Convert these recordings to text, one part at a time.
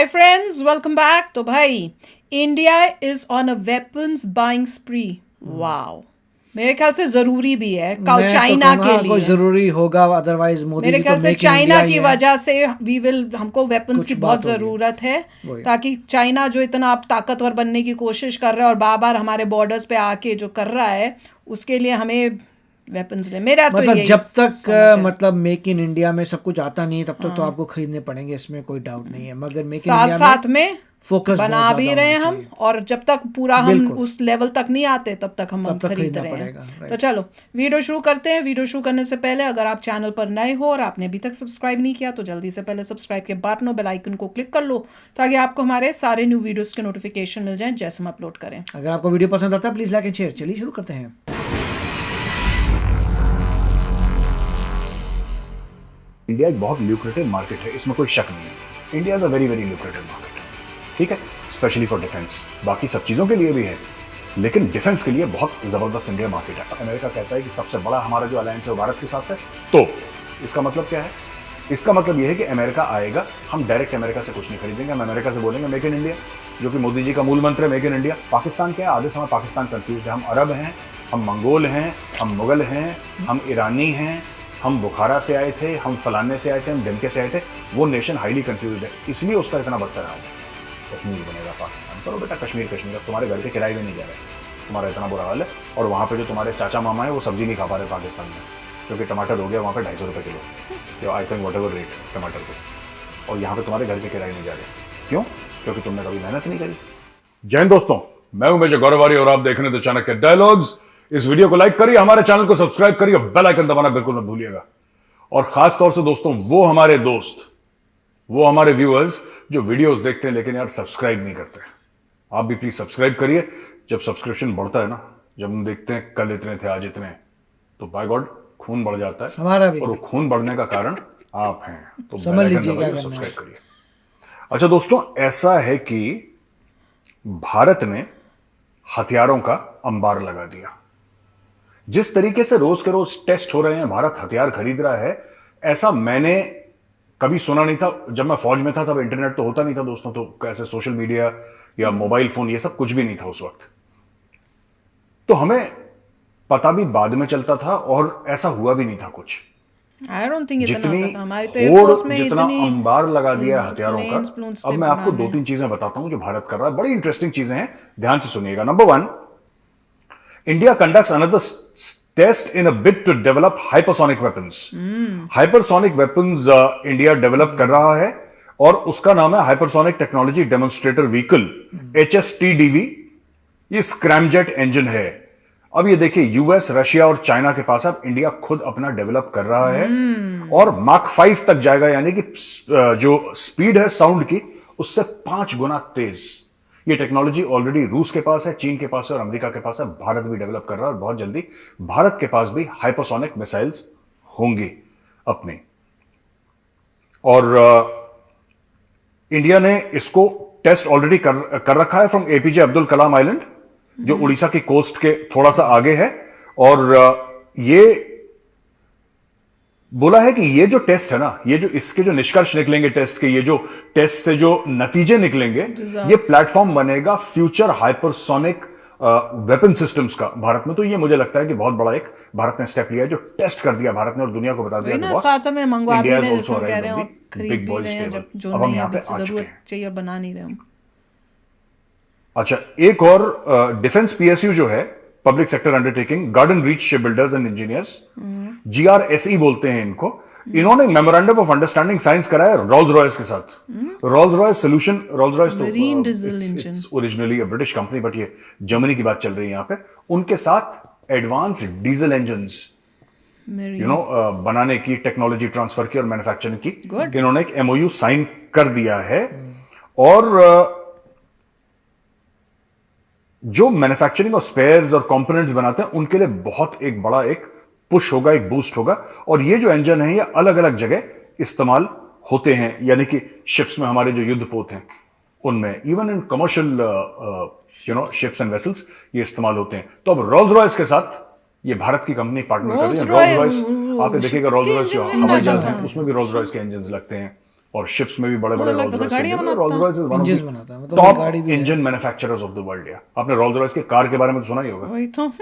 Hi friends, welcome back. तो भाई, India is on a weapons buying स्प्री। Wow, मेरे ख्याल से जरूरी भी है मैं तो चाइना कहूँगा के कोई लिए। जरूरी होगा, अदरवाइज मोदी मेरे जी तो ख्याल से मेक इन चाइना इंडिया ही की है। वजह से हमको वेपन्स कुछ की बहुत बात होगी ज़रूरत है, वही। ताकि चाइना जो इतना अब ताकतवर बनने की कोशिश कर रहा है और बार बार हमारे बॉर्डर्स पे आके जो कर रहा है, उसके लिए हमें वेपन्स ले। मेरा तो मतलब यही जब तक समझ है। मतलब मेक इन इंडिया में सब कुछ आता नहीं है तब तक तो हाँ, आपको खरीदने पड़ेंगे, इसमें कोई डाउट नहीं है, मगर मेक इन साथ इंडिया में साथ में फोकस बहुत बना ज्यादा भी रहे होना हैं हम, चाहिए। और जब तक पूरा हम बिल्कुल, उस लेवल तक नहीं आते तब तक हम तब तक खरीद खरीदना रहे हैं। पड़ेगा, तो राइट। चलो वीडियो शुरू करते हैं। वीडियो शुरू करने से पहले अगर आप चैनल पर नए हो और आपने अभी तक सब्सक्राइब नहीं किया तो जल्दी से पहले सब्सक्राइब के बटन और बेल आइकन को क्लिक कर लो, ताकि आपको हमारे सारे न्यू वीडियोस के नोटिफिकेशन मिल जाएं जैसे हम अपलोड करें। अगर आपको वीडियो पसंद आता है प्लीज लाइक एंड शेयर। चलिए शुरू करते हैं। इंडिया एक बहुत ल्यूक्रेटिव मार्केट है, इसमें कोई शक नहीं है। India is a very very lucrative market, ठीक है, स्पेशली फॉर डिफेंस। बाकी सब चीज़ों के लिए भी है, लेकिन डिफेंस के लिए बहुत ज़बरदस्त इंडिया मार्केट है। अमेरिका कहता है कि सबसे बड़ा हमारा जो अलायंस है वो भारत के साथ है, तो इसका मतलब क्या है? इसका मतलब ये है कि अमेरिका आएगा, हम डायरेक्ट अमेरिका से कुछ नहीं खरीदेंगे, हम अमेरिका से बोलेंगे मेक इन इंडिया, जो कि मोदी जी का मूल मंत्र है, मेक इन इंडिया। पाकिस्तान क्या है? आधे समय पाकिस्तान कंफ्यूज है। हम अरब हैं, हम मंगोल हैं, हम मुगल हैं, हम ईरानी हैं, हम बुखारा से आए थे, हम फलाने से आए थे, हम डमके से आए थे। वो नेशन हाईली कंफ्यूज है, इसलिए उसका इतना बढ़ता रहा है। कश्मीर बनेगा पाकिस्तान, करो बेटा कश्मीर कश्मीर, अब तुम्हारे घर के किराए भी नहीं जा रहे, तुम्हारा इतना बुरा हाल है। और वहाँ पे जो तुम्हारे चाचा मामा है वो सब्जी नहीं खा पा रहे पाकिस्तान में, क्योंकि टमाटर हो गया वहाँ पे 250 रुपये kilo, I think what ever rate टमाटर को। और यहाँ पे तुम्हारे घर के किराए नहीं जा रहे, क्यों? क्योंकि तुमने कभी मेहनत नहीं करी। जय हिंद दोस्तों, मैं हूं मेजर गौरवारी और आप देख रहे हैं द चाणक्य डायलॉग्स। इस वीडियो को लाइक करिए, हमारे चैनल को सब्सक्राइब करिए, बेल आइकन दबाना बिल्कुल मत भूलिएगा। और खास तौर से दोस्तों, वो हमारे दोस्त, वो हमारे व्यूअर्स जो वीडियोस देखते हैं लेकिन यार सब्सक्राइब नहीं करते, आप भी प्लीज सब्सक्राइब करिए। जब सब्सक्रिप्शन बढ़ता है ना, जब हम देखते हैं कल इतने थे आज इतने, तो बाय गॉड खून बढ़ जाता है, हमारा भी और वो खून बढ़ने का कारण आप हैं। तो बेल समझ आइकन लीजिए क्या दबाइए, करना सब्सक्राइब है। करिए। अच्छा दोस्तों, ऐसा है कि भारत ने हथियारों का अंबार लगा दिया। जिस तरीके से रोज के रोज टेस्ट हो रहे हैं, भारत हथियार खरीद रहा है, ऐसा मैंने कभी सुना नहीं था। जब मैं फौज में था तब इंटरनेट तो होता नहीं था दोस्तों, तो कैसे सोशल मीडिया या मोबाइल फोन ये सब कुछ भी नहीं था उस वक्त, तो हमें पता भी बाद में चलता था और ऐसा हुआ भी नहीं था कुछ। आई डोंट थिंक इतना जितनी होता था हमारी तो एयरफोर्स होड़, में, जितना इतनी अंबार लगा दिया है हथियारों का। प्लेन्स प्लून्स थे अब मैं आपको दो बनाने। तीन चीजें बताता हूं जो भारत कर रहा है, बड़ी इंटरेस्टिंग चीजें हैं, ध्यान से सुनिएगा। Number one, India conducts another test in a bid to develop hypersonic weapons. Hypersonic weapons India develop कर रहा है और उसका नाम है hypersonic technology demonstrator vehicle, HSTDV। ये स्क्रैमजेट इंजन है। अब ये देखिए, यूएस, रशिया और चाइना के पास, अब इंडिया खुद अपना डेवलप कर रहा है और मार्क 5 तक जाएगा, यानी कि जो स्पीड है साउंड की उससे 5 गुना तेज। ये टेक्नोलॉजी ऑलरेडी रूस के पास है, चीन के पास है और अमेरिका के पास है। भारत भी डेवलप कर रहा है और बहुत जल्दी भारत के पास भी हाइपरसोनिक मिसाइल्स होंगी अपनी। और इंडिया ने इसको टेस्ट ऑलरेडी कर रखा है from APJ Abdul Kalam island, जो उड़ीसा की कोस्ट के थोड़ा सा आगे है। और ये बोला है कि ये जो टेस्ट है ना, ये जो इसके जो निष्कर्ष निकलेंगे टेस्ट के, ये जो टेस्ट से जो नतीजे निकलेंगे, ये प्लेटफॉर्म बनेगा फ्यूचर हाइपरसोनिक वेपन सिस्टम्स का भारत में। तो ये मुझे लगता है कि बहुत बड़ा एक भारत ने स्टेप लिया है, जो टेस्ट कर दिया भारत ने और दुनिया को बता दिया कि बॉस, साथ में मंगवा भी इंडिया रहे इज हैं, जैसे आल्सो हम कह रहे अराइव्ड हैं, ऑन और द खरीद बिग भी बॉयज रहे हैं टेबल। जब जो अब हम नहीं यहां पे अभी आ चुके जरूरत हैं। चाहिए और बना नहीं रहे हम। अच्छा, एक और डिफेंस पीएसयू जो है, public sector undertaking, garden reach ship builders and engineers, GRSE बोलते हैं इनको। इन्होंने मेमोरेंडम ऑफ अंडरस्टैंडिंग साइंस करा है रोल्स रॉयस के साथ। Rolls Royce solution, Rolls Royce तो marine diesel engine, it's originally a British company, but ये जर्मनी की बात चल रही है यहां पे। उनके साथ एडवांस डीजल इंजन्स बनाने की, टेक्नोलॉजी ट्रांसफर की और मैन्युफैक्चरिंग की इन्होंने एक MOU साइन कर दिया है। और जो मैन्युफैक्चरिंग और स्पेयर्स और कंपोनेंट्स बनाते हैं उनके लिए बहुत एक बड़ा एक पुश होगा, एक बूस्ट होगा। और ये जो इंजन है ये अलग अलग जगह इस्तेमाल होते हैं, यानी कि शिप्स में, हमारे जो युद्धपोत हैं उनमें, even in commercial ships and vessels ये इस्तेमाल होते हैं। तो अब रोल्स रॉयस के साथ ये भारत की कंपनी पार्टनर कर रही है। रोल्स रॉयस, आप देखिएगा रोल्स रॉयस जो हवाई जहाज है उसमें भी रोल्स रॉयस के इंजन लगते हैं। और शिप्स में भी बड़े मुझे बड़े लगता था रोल्स गाड़ियां रॉयस बनाता Royce is one of engines the बनाता है, मतलब गाड़ी टॉप भी है। Engine manufacturers of the world. या आपने रोल्स रॉयस की कार के बारे में तो सुना ही होगा। वही तो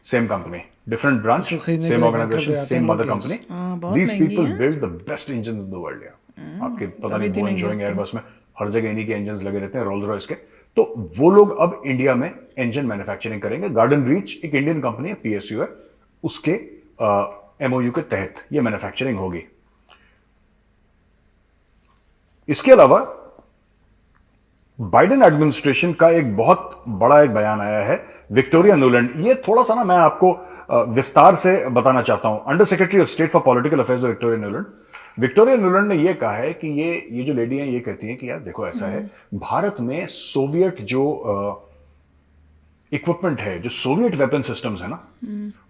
सेम कंपनी, डिफरेंट ब्रांच, उसको खरीदने के सेम लिए ऑर्गेनाइजेशन, बैंकर पे आते सेम हैं मदर लोग, कंपनी। हाँ, बहुत दीज महंगी पीपल हैं। Build the best engine in the world. आपके पता नहीं तभी बोइंग महंगे शोइंग होते हैं। एयरबस में हर जगह इन्हीं के इंजन लगे रहते हैं, रोल्स रॉयस के। तो वो लोग अब इंडिया में इंजन मैन्युफैक्चरिंग करेंगे। गार्डन रीच एक इंडियन कंपनी है, पीएसयू है, उसके एमओयू के तहत ये मैन्युफैक्चरिंग होगी। इसके अलावा बाइडेन एडमिनिस्ट्रेशन का एक बहुत बड़ा एक बयान आया है। विक्टोरिया नुलैंड, ये थोड़ा सा ना मैं आपको विस्तार से बताना चाहता हूं। Under secretary of state for political affairs Victoria Nuland ने यह कहा है कि ये जो लेडी हैं ये कहती हैं कि यार देखो ऐसा है, भारत में सोवियत जो इक्विपमेंट है, जो सोवियत वेपन सिस्टम्स है ना,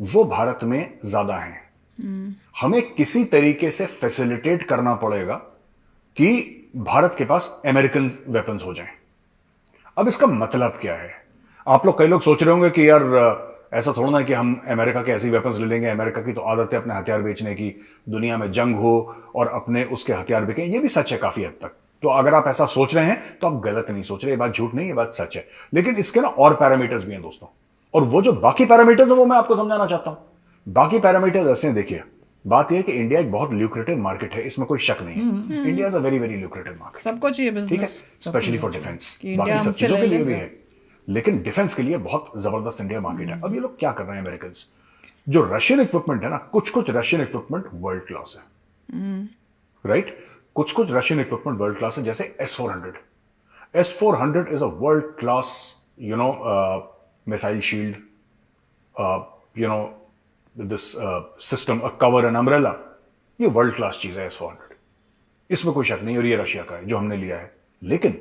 वो भारत में ज्यादा हैं। हमें किसी तरीके से फैसिलिटेट करना पड़ेगा कि भारत के पास अमेरिकन वेपन्स हो जाएं। अब इसका मतलब क्या है? आप लोग, कई लोग सोच रहे होंगे कि यार ऐसा थोड़ा ना कि हम अमेरिका के ऐसी वेपन्स ले लेंगे। अमेरिका की तो आदत है अपने हथियार बेचने की, दुनिया में जंग हो और अपने उसके हथियार बिकें। ये भी सच है काफी हद तक। तो अगर आप ऐसा सोच रहे हैं तो आप गलत नहीं सोच रहे, ये बात झूठ नहीं, ये बात सच है। लेकिन इसके ना और पैरामीटर्स भी हैं दोस्तों, और वो जो बाकी पैरामीटर्स है वो मैं आपको समझाना चाहता हूं। बाकी पैरामीटर्स ऐसे हैं, देखिए, बात यह है कि इंडिया एक बहुत ल्यूक्रेटिव मार्केट है, इसमें कोई शक नहीं है। India is a very very lucrative market, सबको चाहिए ठीक है, बिजनेस, स्पेशली फॉर डिफेंस। कि बाकी इंडिया सब हमसे चीजों ले के लिए ले। भी है, लेकिन डिफेंस के लिए बहुत जबरदस्त इंडिया मार्केट है। अब ये लोग क्या कर रहे हैं अमेरिकन? जो रशियन इक्विपमेंट है ना, कुछ कुछ रशियन इक्विपमेंट वर्ल्ड क्लास है, राइट? कुछ कुछ रशियन इक्विपमेंट वर्ल्ड क्लास है, जैसे S-400 is a world class, missile shield, this system, a cover and umbrella. ये वर्ल्ड क्लास चीज है S-400, इसमें कोई शक नहीं। और ये रशिया का है जो हमने लिया है। लेकिन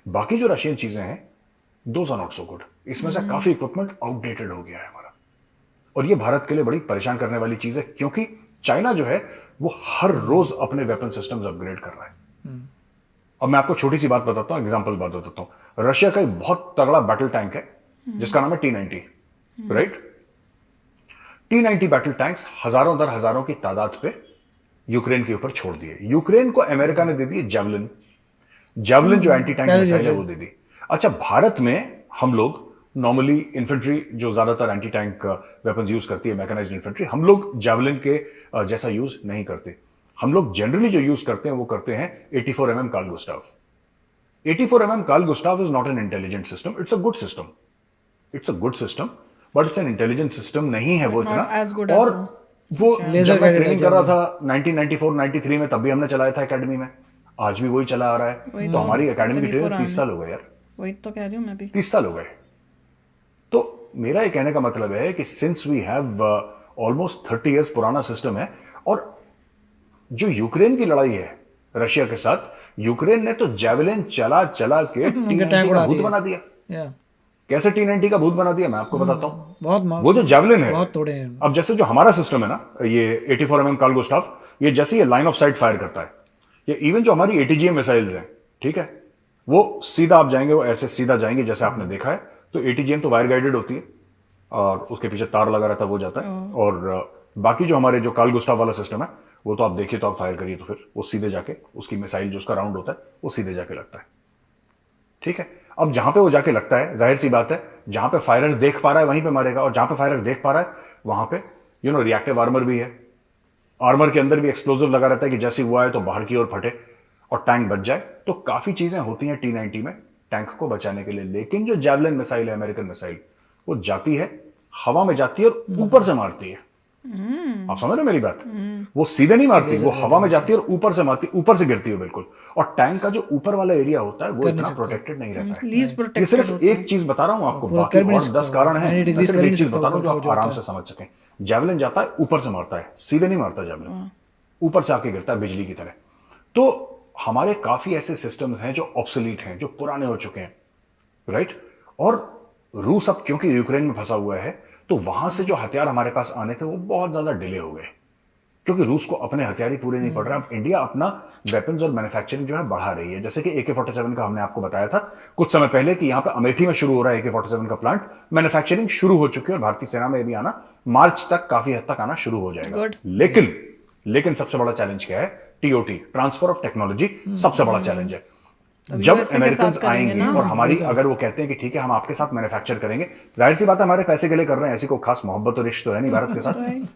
बाकी जो रशियन चीजें हैं, those are not so good. इसमें से काफी इक्विपमेंट आउटडेटेड हो गया है हमारा, और ये भारत के लिए बड़ी परेशान करने वाली चीज है, क्योंकि चाइना जो है वो हर रोज अपने वेपन सिस्टम्स अपग्रेड कर रहा है। अब मैं आपको छोटी सी बात बताता हूं, एग्जांपल बात बताता हूं। रशिया का एक बहुत तगड़ा बैटल टैंक है जिसका नाम है T-90, right? T-90 battle tanks हजारों दर हजारों की तादाद पे यूक्रेन के ऊपर छोड़ दिए। यूक्रेन को अमेरिका ने दे दी जेवलिन जो एंटी टैंक मिसाइल है वो दे दी। अच्छा, भारत में हम लोग नॉर्मली इन्फेंट्री जो ज्यादातर एंटी टैंक वेपन्स यूज करती है, मैकेनाइज्ड इन्फेंट्री, हम लोग जेवलिन के जैसा यूज नहीं करते। हम लोग जनरली जो यूज करते हैं वो करते हैं 84 mm Carl Gustav. 84 mm Carl Gustav is not an intelligent system, it's a good system, but it's an intelligent system नहीं है वो इतना। as good as और वो Laser जब मैं guided ट्रेनिंग है कर रहा था 1994-93 में, तब भी हमने चलाया था एकेडमी में, आज भी वही चला आ रहा है। तो हमारी एकेडमी की इतनी ट्रेनिंग पुरानी। 30 साल हो गए यार, वही तो कह रही हूँ मैं भी। 30 साल हो गए। तो मेरा ये कहने का मतलब है कि since we have almost 30 years पुराना सिस्टम है। और जो यूक्रेन की लड़ाई है रशिया के साथ, यूक्रेन ने तो जेवलिन चला चला के टैंक T-90 उड़ा का भूत दिए। बना दिया। या कैसे T-90 का भूत बना दिया मैं आपको बताता हूं। बहुत वो जो जेवलिन है, बहुत तोड़े हैं। अब जैसे जो हमारा सिस्टम है ना, ये 84 mm कार्ल गुस्टाव, ये जैसे ये लाइन ऑफ साइट फायर करता है, ये इवन जो हमारी ATGM मिसाइल्स हैं, ठीक है, वो सीधा आप जाएंगे, वो ऐसे सीधा जाएंगे जैसे आपने देखा है। तो ATGM तो वायर गाइडेड होती है और उसके पीछे तार लगा रहता है, वो जाता है। और बाकी जो हमारे जो कार्ल गुस्टाव वाला सिस्टम है, वो तो आप देखिए, तो आप फायर करिए तो फिर वो सीधे जाके उसकी मिसाइल जो उसका राउंड होता है वो सीधे जाके लगता है, ठीक है। अब जहां पे वो जाके लगता है, जाहिर सी बात है, जहां पे फायरर देख पा रहा है वहीं पे मारेगा, और जहां पे फायरर देख पा रहा है वहां पे रिएक्टिव आर्मर भी है। आर्मर के अंदर भी एक्सप्लोजिव लगा रहता है कि जैसे हुआ है तो बाहर की ओर फटे और टैंक बच जाए। तो काफी चीजें होती हैं T-90 में टैंक को बचाने के लिए। लेकिन जो जेवलिन मिसाइल है, अमेरिकन मिसाइल, वो जाती है, हवा में जाती है और ऊपर से मारती है। आप समझ रहे हो मेरी बात? वो सीधे नहीं मारती, वो हवा में जाती है और ऊपर से मारती, ऊपर से गिरती है बिल्कुल। और टैंक का जो ऊपर वाला एरिया होता है वो इतना प्रोटेक्टेड नहीं रहता है। लीज ये प्रोटेक्टेड सिर्फ होता है। एक चीज बता रहा हूं आपको, पूरा बाकी कर भी नहीं और 10 सकता। कारण है। 90 मैं डिग्री सिर्फ कर एक नहीं चीज सकता, बता रहा हूं जो ऊपर आप जो आराम होता से समझ सकें। जेवलिन जाता है, ऊपर से मारता है, सीधे नहीं मारता जेवलिन, ऊपर से आके गिरता है बिजली की तरह। तो हमारे काफी ऐसे सिस्टम्स हैं जो ऑब्सोलीट हैं, जो पुराने हो चुके हैं, राइट? और रूस अब क्योंकि यूक्रेन में फंसा हुआ है, तो वहां से जो हथियार हमारे पास आने थे वो बहुत ज्यादा डिले हो गए, क्योंकि रूस को अपने हथियार ही पूरे नहीं पड़ रहे। अब इंडिया अपना वेपन्स और मैन्युफैक्चरिंग जो है बढ़ा रही है। जैसे कि AK-47 का हमने आपको बताया था कुछ समय पहले कि यहां पे अमेठी में शुरू हो रहा है AK-47 का प्लांट, मैन्युफैक्चरिंग शुरू हो चुकी है और भारतीय सेना में भी आना मार्च तक काफी हद तक आना शुरू हो जाएगा। Good. लेकिन सबसे बड़ा चैलेंज क्या है? टीओटी, ट्रांसफर ऑफ टेक्नोलॉजी, सबसे बड़ा चैलेंज है। जब USA के अमेरिकन साथ करेंगे आएंगे ना। और हमारी अगर वो कहते हैं कि ठीक है हम आपके साथ मैन्युफैक्चर करेंगे, जाहिर सी बात है हमारे पैसे के लिए कर रहे हैं, ऐसी कोई खास मोहब्बत और रिश्ता तो है नहीं भारत के साथ,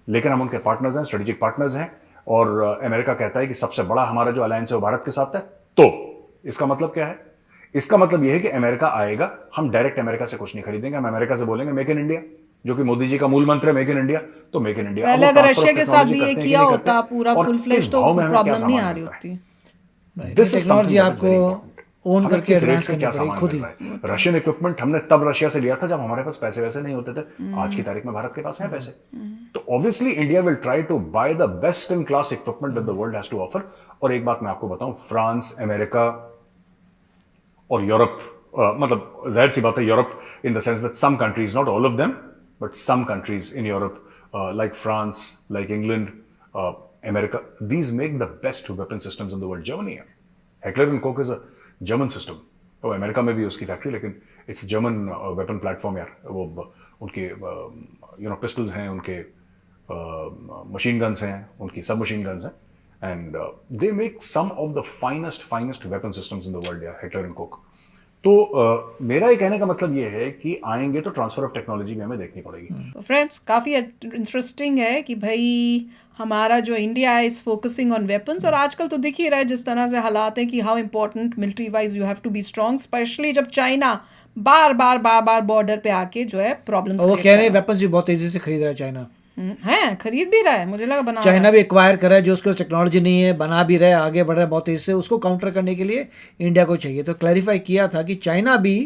लेकिन हम उनके पार्टनर्स हैं, स्ट्रेटेजिक पार्टनर्स हैं, और अमेरिका कहता है कि सबसे बड़ा हमारा जो अलायंस है वो भारत के साथ है। तो इसका मतलब क्या है? इसका मतलब यह है कि अमेरिका आएगा, हम डायरेक्ट अमेरिका से कुछ नहीं खरीदेंगे, हम अमेरिका से बोलेंगे मेक इन इंडिया, जो कि मोदी जी का मूल मंत्र है, मेक इन इंडिया। तो मेक इन इंडिया। पहले अगर रशिया के साथ भी ये किया होता पूरा फुल फ्लेश तो प्रॉब्लम नहीं आ रही होती। टेक्नोलॉजी आपको ओन करके एडवांस करनी पड़ेगी खुद ही। रशियन इक्विपमेंट हमने तब रशिया से लिया था जब हमारे पास पैसे वैसे नहीं होते थे। आज की तारीख में भारत के पास है पैसे, तो obviously India will try to buy the best in class equipment that the world has to offer. और एक बात मैं आपको बताऊं, फ्रांस, अमेरिका और यूरोप, मतलब जाहिर सी बात है Europe in the sense that some countries, not all of them but some countries in Europe like France, like England, America, these make the best weapon systems in the world. Germany है, Heckler & Koch is a German system। तो America में भी उसकी factory, लेकिन it's German weapon platform यार। वो उनके pistols हैं, उनके मशीन गन्स हैं, उनकी सब मशीन गन्स हैं, and they make some of the finest weapon systems in the world यार, हेक्लर एंड कोक। तो मेरा ये कहने का मतलब ये है कि आएंगे तो ट्रांसफर ऑफ टेक्नोलॉजी भी हमें देखनी पड़ेगी। फ्रेंड्स, काफ़ी इंटरेस्टिंग है कि भाई हमारा जो इंडिया है इज फोकसिंग ऑन वेपन्स, और आजकल तो दिख ही रहा है जिस तरह से हालात हैं कि how important military wise you have to be strong, specially जब चाइना बार बार बॉर्डर पे आके जो है प्रॉब्लम्स वो कह रहे हैं वेपन्स भी बहुत तेजी से खरीद रहा है चाइना। है, खरीद भी रहा है, मुझे लगा बना चाइना भी एक्वायर कर रहा है, जो उसके टेक्नोलॉजी नहीं है बना भी रहा है, आगे बढ़ रहा है बहुत तेजी से। उसको काउंटर करने के लिए इंडिया को चाहिए। तो क्लैरिफाई किया था कि चाइना भी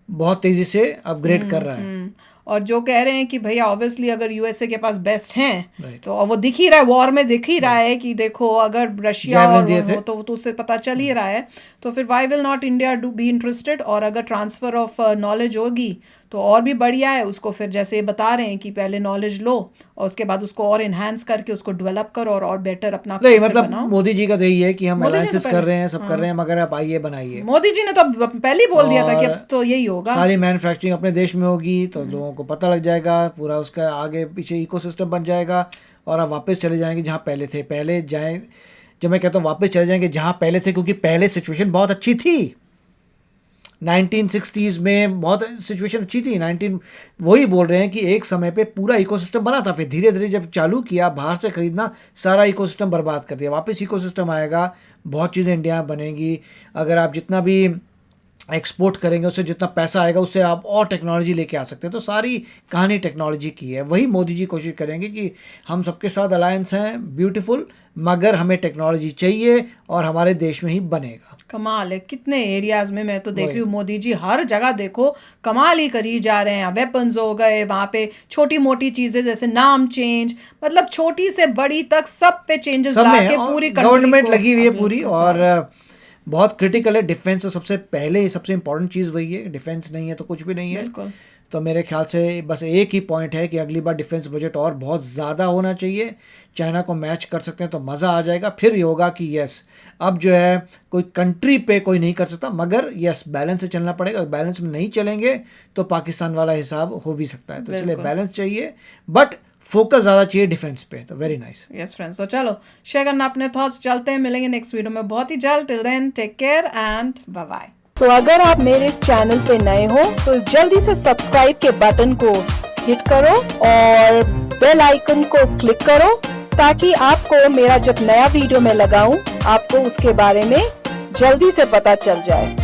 बहुत तेजी से अपग्रेड कर रहा है। और जो कह रहे हैं कि भैया ऑब्वियसली अगर यूएसए के पास बेस्ट हैं तो वो दिख ही रहा है, वॉर में दिख ही रहा है कि देखो अगर रशिया और हो तो उससे पता चल ही रहा है। तो फिर why will not India do be interested? और अगर ट्रांसफर ऑफ नॉलेज होगी तो और भी बढ़िया है। उसको फिर जैसे ये बता रहे हैं कि पहले नॉलेज लो और उसके बाद उसको और इन्हांस करके उसको डेवलप करो और बेटर अपना नहीं, मतलब मोदी जी का तो यही है कि हम अलायंसेस कर रहे हैं, सब कर रहे हैं, मगर आप आइए बनाइए। मोदी जी ने तो पहले ही बोल दिया था कि अब तो यही होगा, सारी मैन्युफैक्चरिंग अपने देश में होगी तो लोगों को पता लग जाएगा, पूरा उसका आगे पीछे इकोसिस्टम बन जाएगा और आप वापस चले जाएंगे जहाँ पहले थे। पहले जाए, जब मैं कहता हूँ वापस चले जाएंगे जहाँ पहले थे, क्योंकि पहले सिचुएशन बहुत अच्छी थी। 1960s में बहुत सिचुएशन अच्छी थी। वही बोल रहे हैं कि एक समय पे पूरा इकोसिस्टम बना था, फिर धीरे धीरे जब चालू किया बाहर से खरीदना, सारा इकोसिस्टम बर्बाद कर दिया। वापस इकोसिस्टम आएगा, बहुत चीज़ें इंडिया में बनेंगी। अगर आप जितना भी एक्सपोर्ट करेंगे उससे जितना पैसा आएगा उससे आप और टेक्नोलॉजी लेके आ सकते हैं। तो सारी कहानी टेक्नोलॉजी की है। वही मोदी जी कोशिश करेंगे कि हम सबके साथ अलायंस हैं, ब्यूटीफुल, मगर हमें टेक्नोलॉजी चाहिए और हमारे देश में ही बनेगा। कमाल है, कितने एरियाज में मैं तो देख रही हूँ मोदी जी हर जगह देखो कमाल ही करी जा रहे हैं। वेपन्स हो गए, वहाँ पे छोटी मोटी चीजें जैसे नाम चेंज, मतलब छोटी से बड़ी तक सब पे चेंजेस लाके पूरी गवर्नमेंट लगी हुई है पूरी। और बहुत क्रिटिकल है डिफेंस। तो सबसे पहले सबसे इंपॉर्टेंट चीज़ वही है, डिफेंस नहीं है तो कुछ भी नहीं है। बिल्कुल। तो मेरे ख्याल से बस एक ही पॉइंट है कि अगली बार डिफेंस बजट और बहुत ज़्यादा होना चाहिए। चाइना को मैच कर सकते हैं तो मज़ा आ जाएगा। फिर ये होगा कि यस, अब जो है कोई कंट्री पे कोई नहीं कर सकता, मगर यस बैलेंस से चलना पड़ेगा। बैलेंस में नहीं चलेंगे तो पाकिस्तान वाला हिसाब हो भी सकता है। तो इसलिए बैलेंस चाहिए, बट फोकस ज़्यादा चाहिए डिफेंस पे। तो वेरी नाइस। यस फ्रेंड्स, तो चलो शेयर करना अपने थॉट्स। चलते हैं, मिलेंगे नेक्स्ट वीडियो में बहुत ही जल्द। Till then take care and bye bye. तो अगर आप मेरे इस चैनल पे नए हो तो जल्दी से सब्सक्राइब के बटन को हिट करो और बेल आइकन को क्लिक करो, ताकि आपको मेरा जब नया वीडियो मैं लगाऊं आपको उसके बारे में जल्दी से पता चल जाए।